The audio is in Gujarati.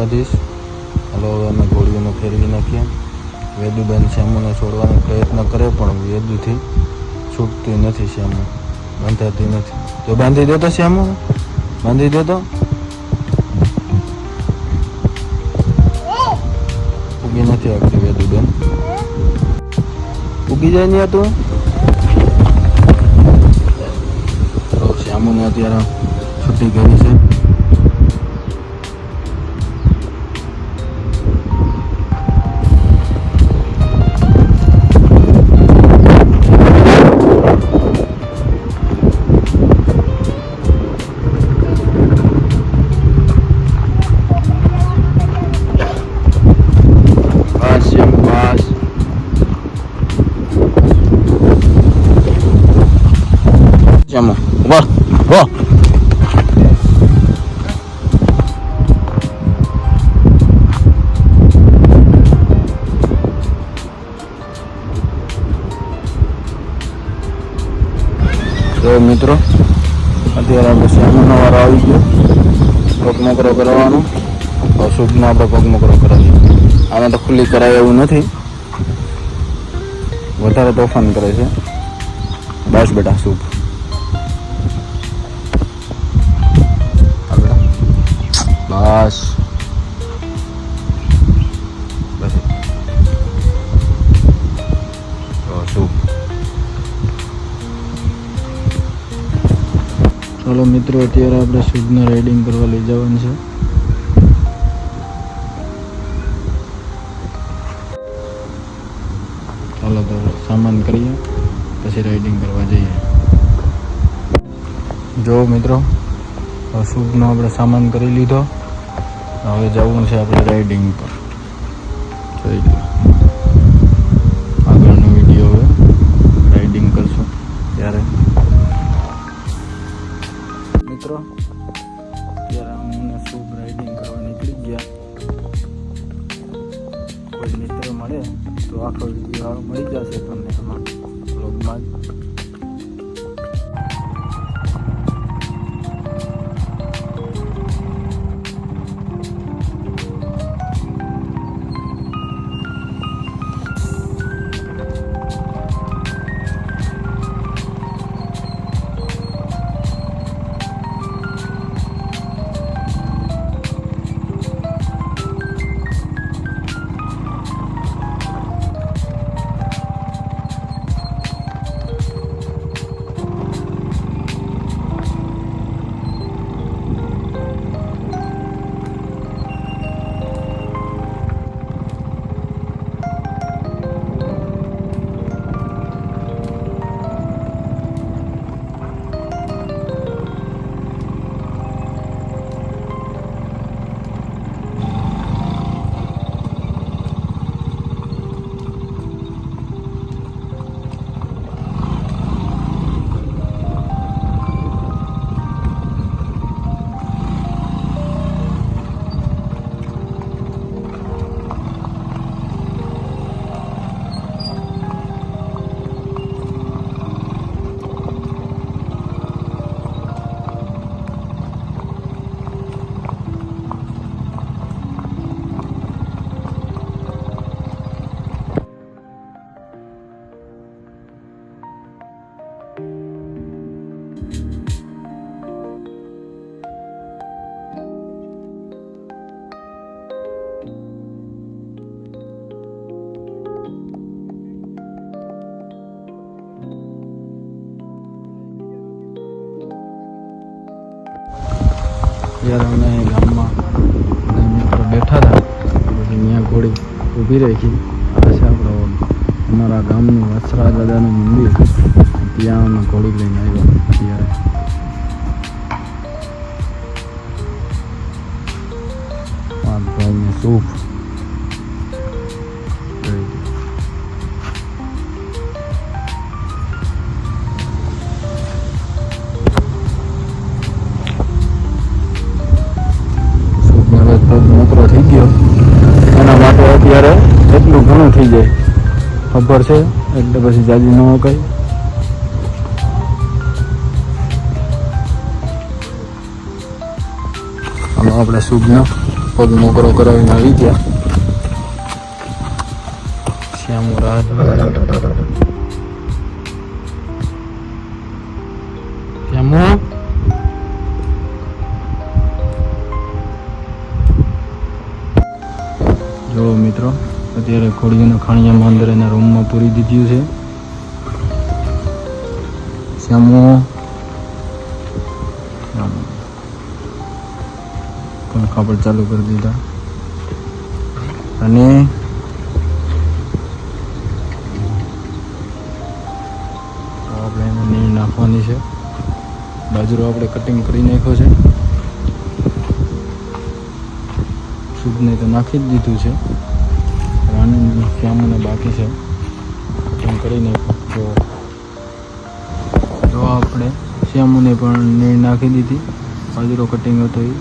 દ્વારકાધીશ. હાલો હવે અમે ઘોડીઓને ફેરવી નાખીએ. વેદુબેન શ્યામુને છોડવાનો પ્રયત્ન કરે પણ વેદુથી છૂટતી નથી. શ્યામુ બાંધાતી નથી. તો બાંધી દો તો શ્યામુ, બાંધી દો તો. ઉગી નથી આવતી વેદુબેન. ઉગી જાય ને તું. તો શ્યામુને અત્યારે છૂટી કરી છે. Siamo, va, va. તો મિત્રો અત્યારે આપણે શ્યામનો વારો આવી ગયો પગમકરો કરવાનો. શુભનો આપણે પગમકરો કરાવીએ. આમાં તો ખુલ્લી કરાય એવું નથી, વધારે તોફાન કરે છે. બસ બેટા શુભ. બસ શુભ. ચાલો મિત્રો અત્યારે આપણે શુભને રાઇડિંગ કરવા લઈ જવાનું છે. ચાલો તો સામાન કરીએ પછી રાઇડિંગ કરવા જઈએ. જો મિત્રો શુભનો આપણે સામાન કરી લીધો. હવે જવું છે આપણે રાઇડિંગ પર. જોઈ લો આગળનો વિડીયો. હવે રાઇડિંગ કરશું ત્યારે. મિત્રો ત્યારે હું શુભ રાઇડિંગ કરવા નીકળી ગયા. કોઈ મિત્ર મળે તો આખો વિડીયો મળી જશે તમને આમાં બ્લોગમાં જ. જ્યારે અમે ગામમાં મિત્રો બેઠા હતા પછી ત્યાં ઘોડી ઊભી રાખી. આ છે આપણો અમારા ગામનું વસરા દાદાનું મંદિર. ત્યાં અમે ઘોડી લઈને આવ્યા. ત્યારે પાંચ ભાવને શુભ. મોકરો થઈ ગયો એના માટે અત્યારે એટલું ઘણું થઈ જાય ખબર છે, એટલે પછી જાજી ન કઈ. આપણે શુભનો પગ મોકરો કરાવીને આવી ગયા. શ્યામો રાહ શ્યામો જો મિત્રો અત્યારે ઘોડીઓના ખાણિયામાં અંદર એના રૂમમાં પૂરી દીધું છે. શ્યામો પંખા પણ ચાલુ કરી દીધા અને આપણે એને નીણ નાખવાની છે. બાજરો આપણે કટિંગ કરી નાખ્યો છે. શુદ્ધને તો નાખી જ દીધું છે. રાણી શ્યામોને બાકી છે કટિંગ કરી નાખ્યું. જો આપણે શ્યામોને પણ નીણ નાખી દીધી. બાજરો કટિંગ હતો એ